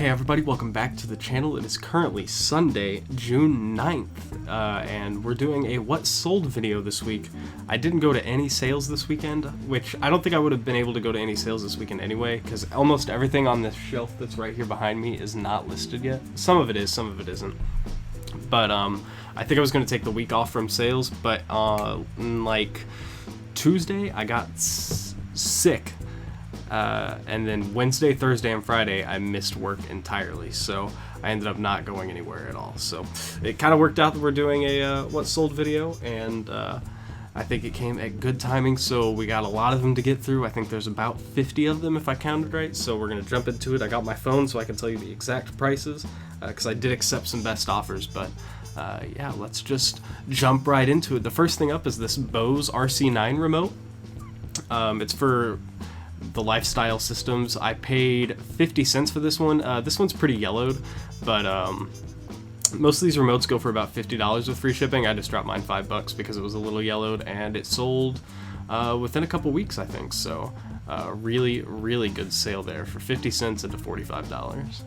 Hey everybody, welcome back to the channel. It is currently Sunday, June 9th, and we're doing a what sold video this week. I didn't go to any sales this weekend, which I don't think I would have been able to go to any sales this weekend anyway, because almost everything on this shelf that's right here behind me is not listed yet. Some of it is, some of it isn't. But I think I was going to take the week off from sales, but like Tuesday I got sick. And then Wednesday, Thursday, and Friday, I missed work entirely, so I ended up not going anywhere at all. So it kind of worked out that we're doing a what sold video, and I think it came at good timing, so we got a lot of them to get through. I think there's about 50 of them if I counted right, so we're going to jump into it. I got my phone so I can tell you the exact prices, because I did accept some best offers, but yeah, let's just jump right into it. The first thing up is this Bose Rc9 Remote. It's for the lifestyle systems. I paid 50 cents for this one. This one's pretty yellowed, but most of these remotes go for about $50 with free shipping. I just dropped mine $5 because it was a little yellowed, and it sold within a couple weeks, I think. So really good sale there for 50 cents into $45.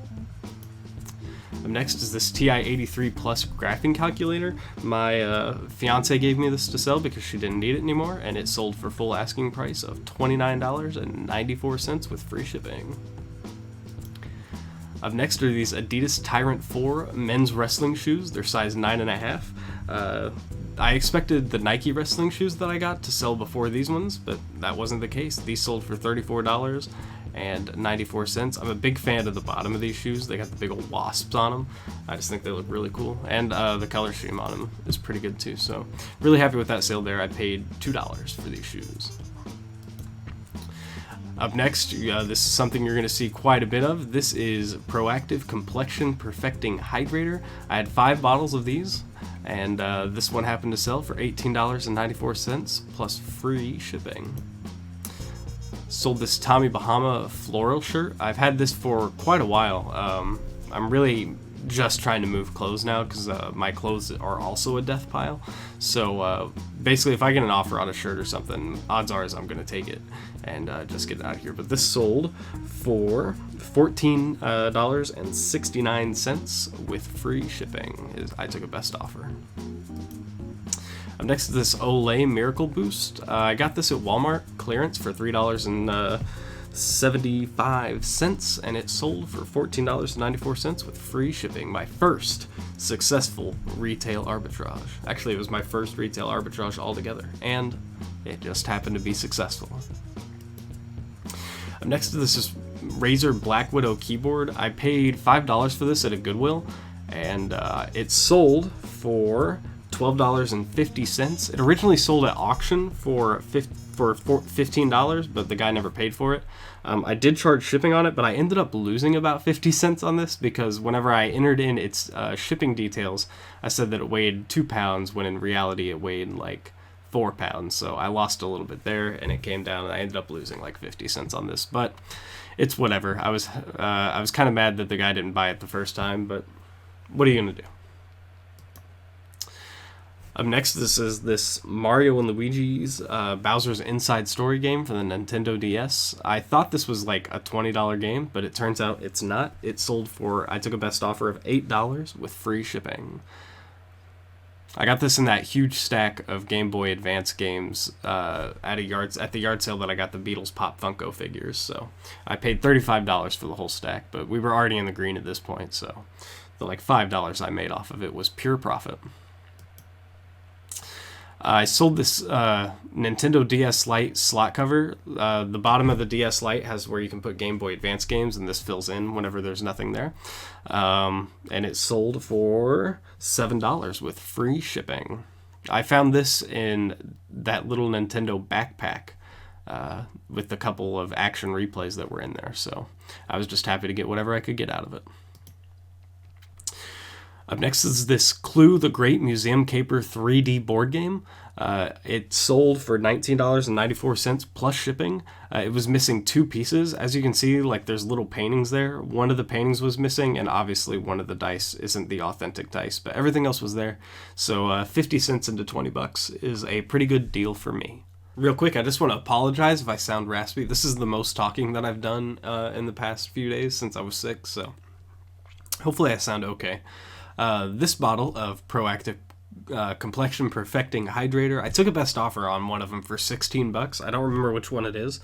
Up next is this TI-83 Plus graphing calculator. My fiance gave me this to sell because she didn't need it anymore, and it sold for full asking price of $29.94 with free shipping. Up next are these Adidas Tyrant 4 men's wrestling shoes. They're size 9.5. I expected the Nike wrestling shoes that I got to sell before these ones, but that wasn't the case. These sold for $34.94. I'm a big fan of the bottom of these shoes. They got the big old wasps on them. I just think they look really cool, and the color scheme on them is pretty good too. So really happy with that sale there. I paid $2 for these shoes. Up next, this is something you're going to see quite a bit of. This is Proactiv Complexion Perfecting Hydrator. I had 5 bottles of these, and this one happened to sell for $18.94 plus free shipping. Sold this Tommy Bahama Floral shirt. I've had this for quite a while. I'm really just trying to move clothes now because my clothes are also a death pile. So basically, if I get an offer on a shirt or something, odds are I'm going to take it and just get it out of here. But this sold for $14.69 with free shipping. I took a best offer. Up next is this Olay Miracle Boost. I got this at Walmart clearance for $3.75, and it sold for $14.94 with free shipping. My first successful retail arbitrage. Actually, it was my first retail arbitrage altogether, and it just happened to be successful. Up next to this is Razer Blackwidow keyboard. I paid $5 for this at a Goodwill, and it sold for $12.50. It originally sold at auction for $15, but the guy never paid for it. I did charge shipping on it, but I ended up losing about 50 cents on this because whenever I entered in its shipping details, I said that it weighed 2 pounds when in reality it weighed like 4 pounds. So I lost a little bit there, and it came down, and I ended up losing like 50 cents on this. But it's whatever. I was kind of mad that the guy didn't buy it the first time, but what are you gonna do? Up next, this is this Mario and Luigi's Bowser's Inside Story game for the Nintendo DS. I thought this was like a $20 game, but it turns out it's not. It sold for, I took a best offer of $8 with free shipping. I got this in that huge stack of Game Boy Advance games at the yard sale that I got the Beatles Pop Funko figures. So I paid $35 for the whole stack, but we were already in the green at this point, so the like $5 I made off of it was pure profit. I sold this Nintendo DS Lite slot cover. The bottom of the DS Lite has where you can put Game Boy Advance games, and this fills in whenever there's nothing there. And it sold for $7 with free shipping. I found this in that little Nintendo backpack with a couple of action replays that were in there, so I was just happy to get whatever I could get out of it. Up next is this Clue the Great Museum Caper 3D board game. It sold for $19.94 plus shipping. It was missing 2 pieces. As you can see, like there's little paintings there. One of the paintings was missing, and obviously one of the dice isn't the authentic dice, but everything else was there. So 50 cents into $20 is a pretty good deal for me. Real quick, I just want to apologize if I sound raspy. This is the most talking that I've done in the past few days since I was sick, so Hopefully I sound okay. This bottle of Proactiv Complexion Perfecting Hydrator, I took a best offer on one of them for $16. I don't remember which one it is,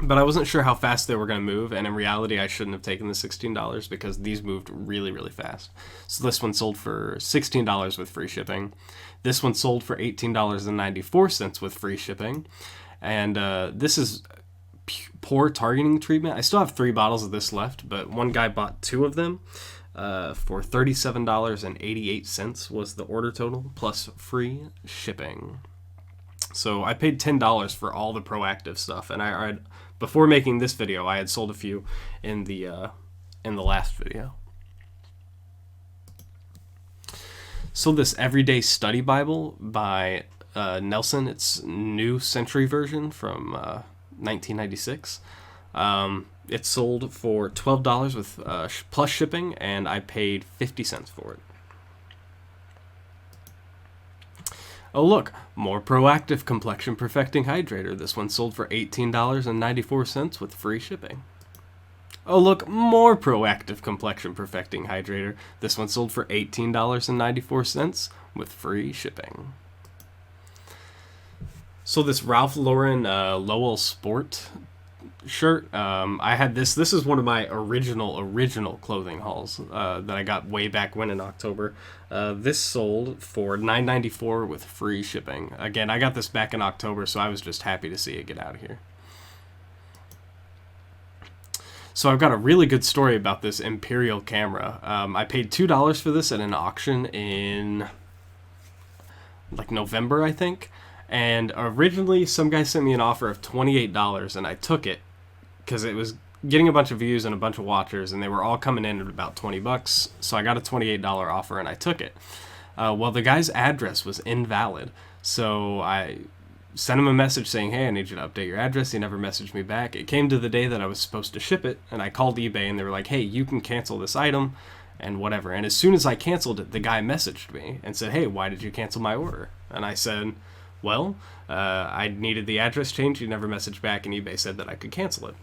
but I wasn't sure how fast they were going to move, and in reality I shouldn't have taken the $16 because these moved really, really fast. So this one sold for $16 with free shipping. This one sold for $18.94 with free shipping. And this is poor targeting treatment. I still have 3 bottles of this left, but one guy bought 2 of them for $37.88 was the order total, plus free shipping. So I paid $10 for all the Proactiv stuff, and I before making this video, I had sold a few in the last video. So this Everyday Study Bible by Nelson, it's New Century version from 1996. It sold for $12 with plus shipping, and I paid 50 cents for it. Oh look, more Proactiv Complexion Perfecting Hydrator. This one sold for $18.94 with free shipping. Oh look, more Proactiv Complexion Perfecting Hydrator. This one sold for $18.94 with free shipping. So this Ralph Lauren Lowell Sport shirt, I had this. This is one of my original clothing hauls that I got way back when in October. This sold for $9.94 with free shipping. Again, I got this back in October, so I was just happy to see it get out of here. So I've got a really good story about this Imperial camera. I paid $2 for this at an auction in like November, I think. And originally, some guy sent me an offer of $28, and I took it because it was getting a bunch of views and a bunch of watchers, and they were all coming in at about $20. So I got a $28 offer, and I took it. Well, the guy's address was invalid, so I sent him a message saying, hey, I need you to update your address. He never messaged me back. It came to the day that I was supposed to ship it, and I called eBay, and they were like, hey, you can cancel this item and whatever. And as soon as I canceled it, the guy messaged me and said, hey, why did you cancel my order? And I said, well, I needed the address change. He never messaged back, and eBay said that I could cancel it.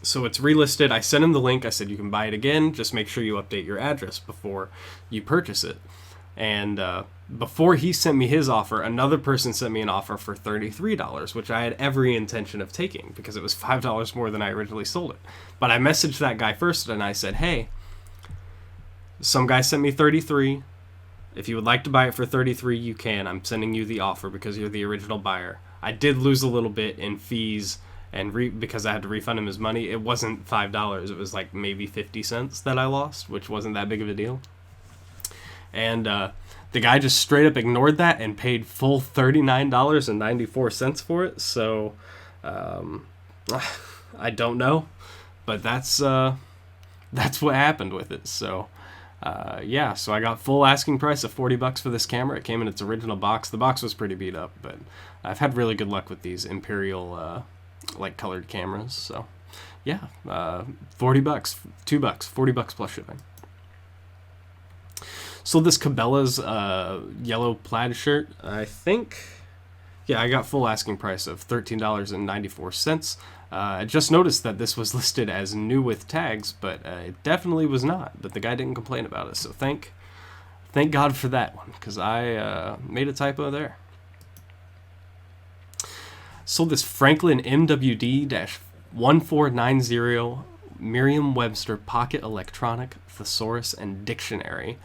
So it's relisted. I sent him the link. I said, you can buy it again. Just make sure you update your address before you purchase it. And before he sent me his offer, another person sent me an offer for $33, which I had every intention of taking because it was $5 more than I originally sold it. But I messaged that guy first, and I said, hey, some guy sent me $33. If you would like to buy it for $33, you can. I'm sending you the offer because you're the original buyer. I did lose a little bit in fees and because I had to refund him his money. It wasn't $5. It was like maybe 50 cents that I lost, which wasn't that big of a deal. And the guy just straight up ignored that and paid full $39.94 for it. So I don't know, but that's what happened with it. So yeah, so I got full asking price of $40 for this camera. It came in its original box. The box was pretty beat up, but I've had really good luck with these Imperial like colored cameras. So yeah, $40, $2, $40 plus shipping. So this Cabela's yellow plaid shirt, I think, yeah, I got full asking price of $13.94. I just noticed that this was listed as new with tags, but it definitely was not. But the guy didn't complain about it, so thank God for that one, because I made a typo there. So this Franklin MWD-1490 Merriam-Webster Pocket Electronic Thesaurus and Dictionary.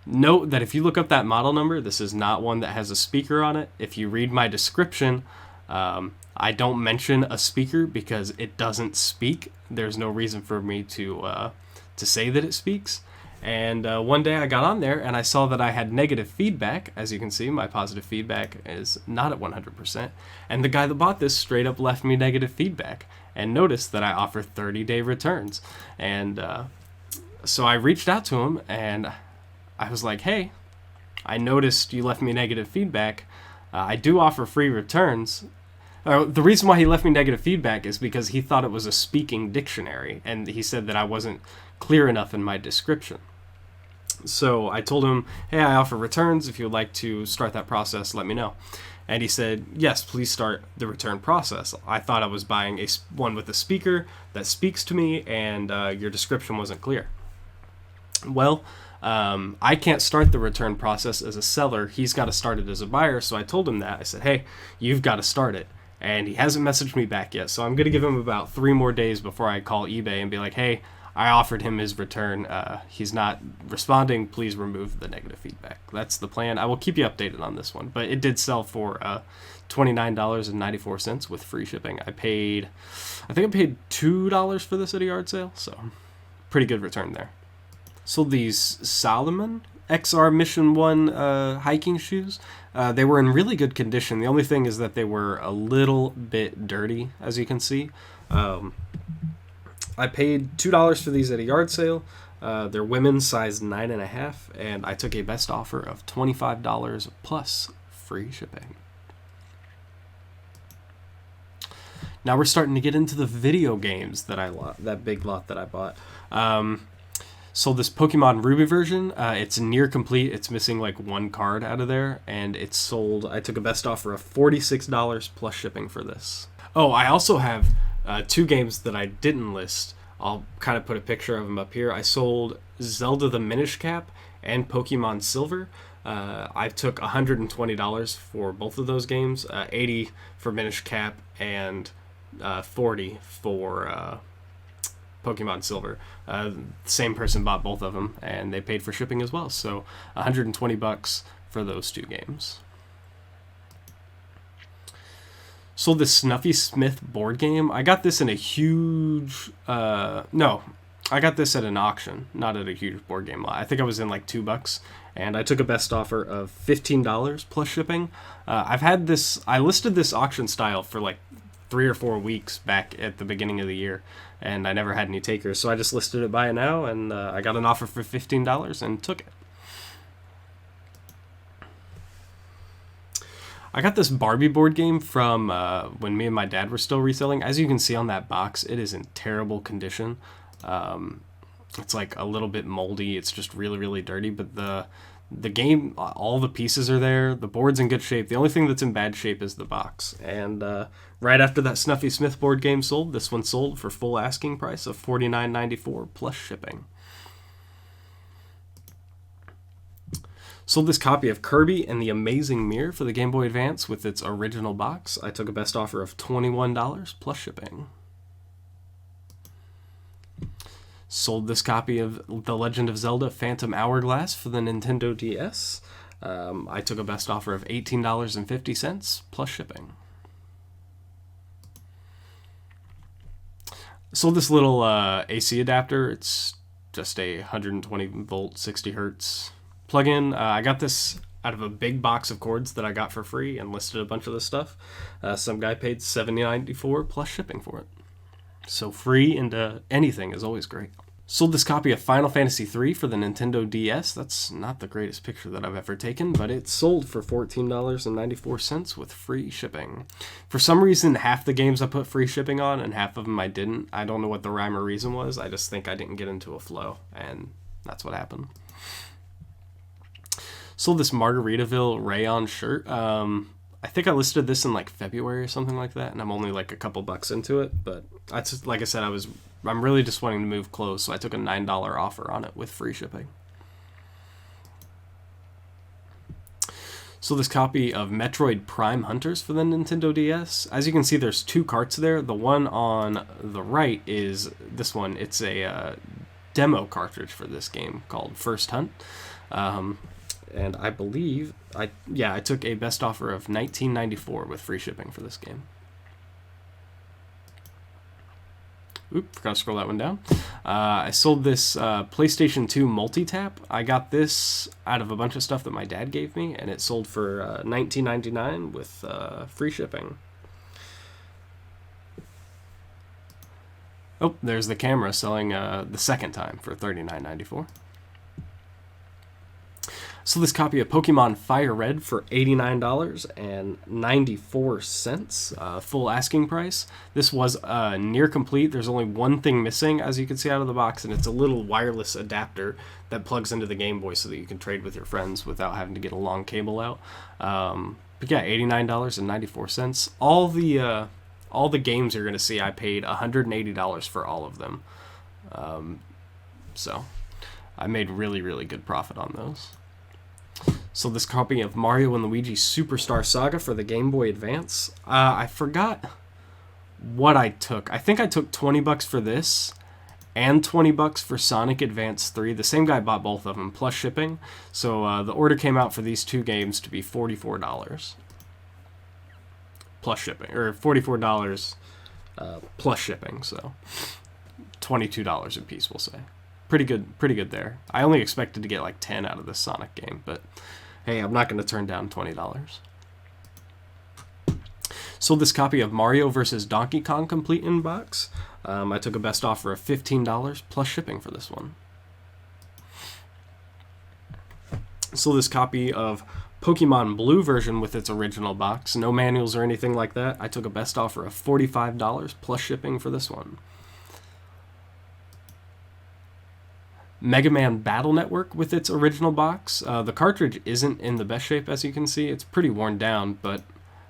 Note that if you look up that model number, this is not one that has a speaker on it. If you read my description, I don't mention a speaker because it doesn't speak. There's no reason for me to say that it speaks. And one day I got on there and I saw that I had negative feedback. As you can see, my positive feedback is not at 100%. And the guy that bought this straight up left me negative feedback and noticed that I offer 30-day returns. And so I reached out to him and I was like, hey, I noticed you left me negative feedback. I do offer free returns. The reason why he left me negative feedback is because he thought it was a speaking dictionary, and he said that I wasn't clear enough in my description. So I told him, hey, I offer returns. If you would like to start that process, let me know. And he said, yes, please start the return process. I thought I was buying one with a speaker that speaks to me, and your description wasn't clear. Well, I can't start the return process as a seller. He's got to start it as a buyer. So I told him that. I said, hey, you've got to start it. And he hasn't messaged me back yet. So I'm going to give him about 3 more days before I call eBay and be like, hey, I offered him his return. He's not responding. Please remove the negative feedback. That's the plan. I will keep you updated on this one. But it did sell for $29.94 with free shipping. I think I paid $2 for this at a yard sale. So pretty good return there. Sold these Salomon XR Mission 1 hiking shoes. They were in really good condition. The only thing is that they were a little bit dirty, as you can see. I paid $2 for these at a yard sale. They're women's size 9.5, and I took a best offer of $25 plus free shipping. Now we're starting to get into the video games that big lot that I bought. Sold this Pokemon Ruby version. It's near complete. It's missing like 1 card out of there, and it's sold. I took a best offer of $46 plus shipping for this. Oh, I also have 2 games that I didn't list. I'll kind of put a picture of them up here. I sold Zelda the Minish cap and Pokemon Silver. I took $120 for both of those games. $80 for Minish cap and $40 for Pokemon Silver. Same person bought both of them, and they paid for shipping as well. So $120 for those 2 games. Sold this Snuffy Smith board game. I got this in a huge... I got this at an auction, not at a huge board game lot. I think I was in like $2, and I took a best offer of $15 plus shipping. I listed this auction style for like 3 or 4 weeks back at the beginning of the year, and I never had any takers, so I just listed it buy it now, and I got an offer for $15 and took it. I got this Barbie board game from when me and my dad were still reselling. As you can see on that box, it is in terrible condition. It's like a little bit moldy. It's just really, really dirty, but the game, all the pieces are there. The board's in good shape. The only thing that's in bad shape is the box. And right after that Snuffy Smith board game sold, this one sold for full asking price of $49.94 plus shipping. Sold this copy of Kirby and the Amazing Mirror for the Game Boy Advance with its original box. I took a best offer of $21 plus shipping. Sold this copy of The Legend of Zelda Phantom Hourglass for the Nintendo DS. I took a best offer of $18.50 plus shipping. Sold this little AC adapter. It's just a 120 volt 60 hertz plug-in. I got this out of a big box of cords that I got for free and listed a bunch of this stuff. Some guy paid $70.94 plus shipping for it. So free into anything is always great. Sold this copy of Final Fantasy III for the Nintendo DS. That's not the greatest picture that I've ever taken, but it sold for $14.94 with free shipping. For some reason, half the games I put free shipping on and half of them I didn't. I don't know what the rhyme or reason was. I just think I didn't get into a flow, and that's what happened. Sold this Margaritaville Rayon shirt. I think I listed this in like February or something like that, and I'm only like a couple bucks into it, but I just, like I said, I'm really just wanting to move clothes, so I took a $9 offer on it with free shipping. So this copy of Metroid Prime Hunters for the Nintendo DS. As you can see, there's 2 carts there. The one on the right is this one. It's a demo cartridge for this game called First Hunt. And I believe, I took a best offer of $19.94 with free shipping for this game. Oop, forgot to scroll that one down. I sold this PlayStation 2 multi-tap. I got this out of a bunch of stuff that my dad gave me, and it sold for $19.99 with free shipping. Oh, there's the camera selling the second time for $39.94. So this copy of Pokemon Firered for $89.94, full asking price. This was near complete. There's only one thing missing, as you can see out of the box, and it's a little wireless adapter that plugs into the Game Boy so that you can trade with your friends without having to get a long cable out. But yeah, $89.94. All the games you're going to see, I paid $180 for all of them. So I made really, really good profit on those. So this copy of Mario and Luigi Superstar Saga for the Game Boy Advance. I forgot what I took. I think I took $20 for this and $20 for Sonic Advance 3. The same guy bought both of them, plus shipping. So the order came out for these two games to be $44. Plus shipping. Or $44 plus shipping, so $22 a piece, we'll say. Pretty good there. I only expected to get like 10 out of this Sonic game, but hey, I'm not going to turn down $20. Sold this copy of Mario vs. Donkey Kong complete in box. I took a best offer of $15 plus shipping for this one. Sold this copy of Pokemon Blue version with its original box. No manuals or anything like that. I took a best offer of $45 plus shipping for this one. Mega Man Battle Network with its original box. The cartridge isn't in the best shape, as you can see. It's pretty worn down, but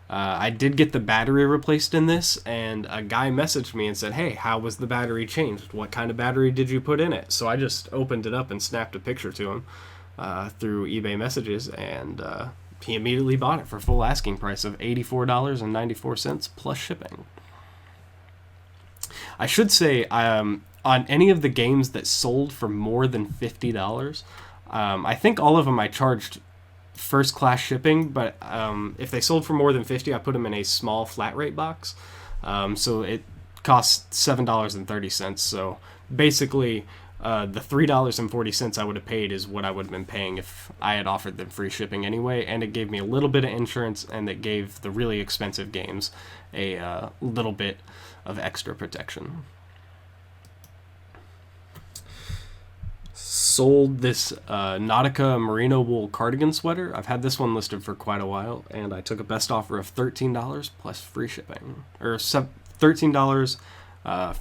I did get the battery replaced in this, and a guy messaged me and said, hey, how was the battery changed? What kind of battery did you put in it? So I just opened it up and snapped a picture to him through eBay messages, and he immediately bought it for full asking price of $84.94 plus shipping. I should say, on any of the games that sold for more than $50, I think all of them I charged first class shipping, but if they sold for more than $50, I put them in a small flat rate box. So it cost $7.30. So basically, the $3.40 I would have paid is what I would have been paying if I had offered them free shipping anyway, and it gave me a little bit of insurance, and it gave the really expensive games a little bit of extra protection. Sold this Nautica Merino wool cardigan sweater. I've had this one listed for quite a while, and I took a best offer of $13 plus free shipping. Or $13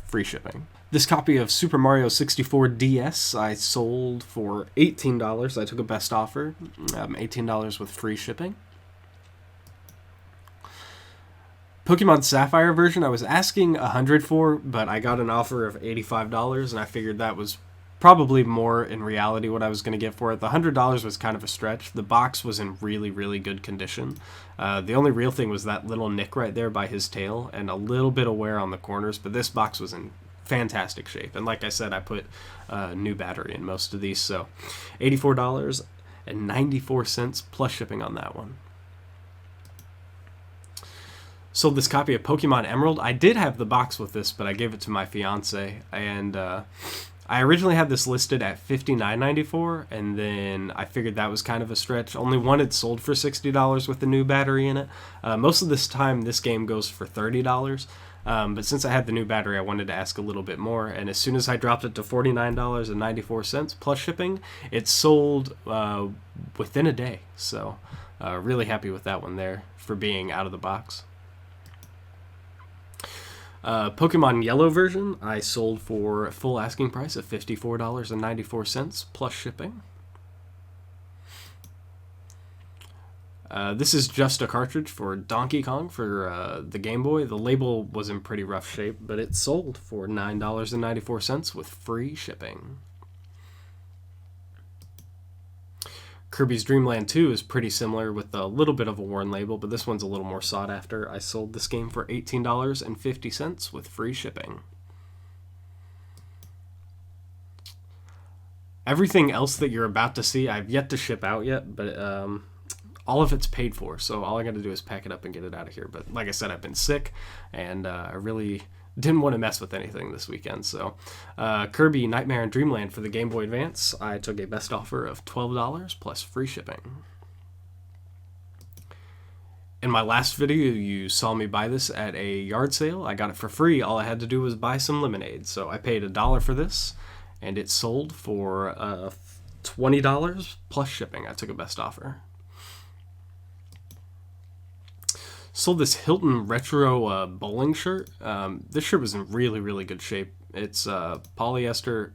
free shipping. This copy of Super Mario 64 DS I sold for $18. I took a best offer, $18 with free shipping. Pokemon Sapphire version I was asking $100 for, but I got an offer of $85, and I figured that was probably more in reality what I was going to get for it. The $100 was kind of a stretch. The box was in really, really good condition. The only real thing was that little nick right there by his tail and a little bit of wear on the corners, but this box was in fantastic shape. And like I said, I put a new battery in most of these, so $84.94 plus shipping on that one. Sold this copy of Pokemon Emerald. I did have the box with this, but I gave it to my fiance, and I originally had this listed at $59.94, and then I figured that was kind of a stretch. Only one had sold for $60 with the new battery in it. Most of this time, this game goes for $30, but since I had the new battery, I wanted to ask a little bit more, and as soon as I dropped it to $49.94 plus shipping, it sold within a day. So really happy with that one there for being out of the box. Pokemon Yellow version I sold for a full asking price of $54.94 plus shipping. This is just a cartridge for Donkey Kong for the Game Boy. The label was in pretty rough shape, but it sold for $9.94 with free shipping. Kirby's Dream Land 2 is pretty similar with a little bit of a worn label, but this one's a little more sought after. I sold this game for $18.50 with free shipping. Everything else that you're about to see, I've yet to ship out yet, but all of it's paid for, so all I got to do is pack it up and get it out of here. But like I said, I've been sick, and I really didn't want to mess with anything this weekend. So Kirby Nightmare in Dreamland for the Game Boy Advance, I took a best offer of $12 plus free shipping. In my last video, you saw me buy this at a yard sale. I got it for free. All I had to do was buy some lemonade. So I paid $1 for this, and it sold for $20 plus shipping. I took a best offer. Sold this Hilton Retro bowling shirt. This shirt was in really, really good shape. It's polyester,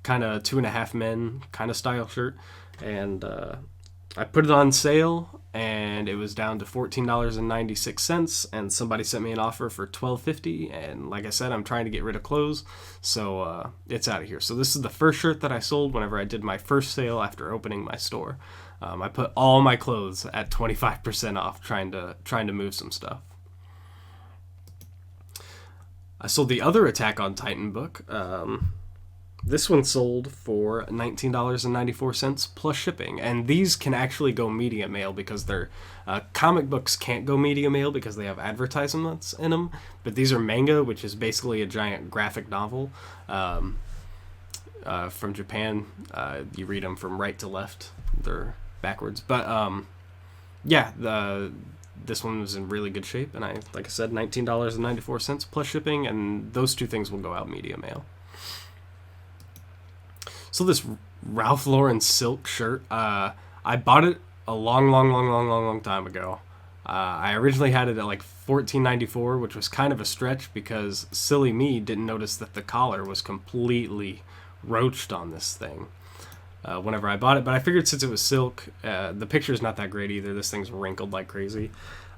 kind of 2.5 men kind of style shirt. And I put it on sale, and it was down to $14.96, and somebody sent me an offer for $12.50, and like I said, I'm trying to get rid of clothes, so it's out of here. So this is the first shirt that I sold whenever I did my first sale after opening my store. I put all my clothes at 25% off, trying to move some stuff. I sold the other Attack on Titan book. This one sold for $19.94 plus shipping, and these can actually go media mail because they're comic books can't go media mail because they have advertisements in them, but these are manga, which is basically a giant graphic novel from Japan. You read them from right to left, they're backwards, but yeah, this one was in really good shape, and like I said, $19.94 plus shipping, and those two things will go out media mail. So this Ralph Lauren silk shirt, I bought it a long time ago. I originally had it at like $14.94, which was kind of a stretch because silly me didn't notice that the collar was completely roached on this thing whenever I bought it. But I figured since it was silk, the picture's not that great either. This thing's wrinkled like crazy.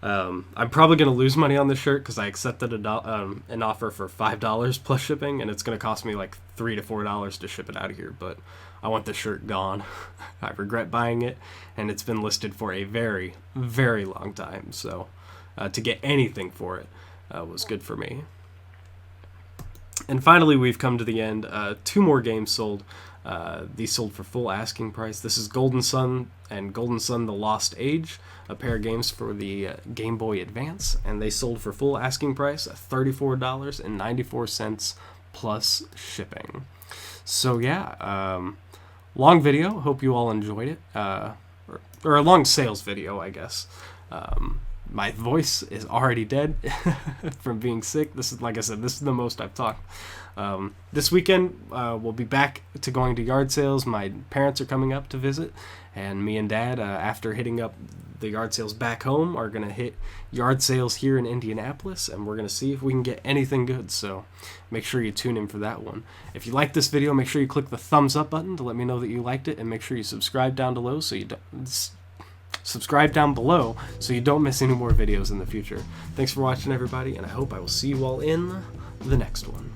I'm probably going to lose money on this shirt because I accepted an offer for $5 plus shipping, and it's going to cost me like $3 to $4 to ship it out of here, but I want the shirt gone. I regret buying it, and it's been listed for a very, very long time, so to get anything for it was good for me. And finally, we've come to the end. 2 more games sold. These sold for full asking price. This is Golden Sun and Golden Sun The Lost Age, a pair of games for the Game Boy Advance, and they sold for full asking price at $34.94 plus shipping. So yeah, long video. Hope you all enjoyed it, or a long sales video, I guess. My voice is already dead from being sick. This is, like I said, this is the most I've talked. This weekend, we'll be back to going to yard sales. My parents are coming up to visit, and me and Dad, after hitting up the yard sales back home, are going to hit yard sales here in Indianapolis, and we're going to see if we can get anything good. So make sure you tune in for that one. If you like this video, make sure you click the thumbs up button to let me know that you liked it, and make sure you subscribe down below so you don't miss any more videos in the future. Thanks for watching, everybody, and I hope I will see you all in the next one.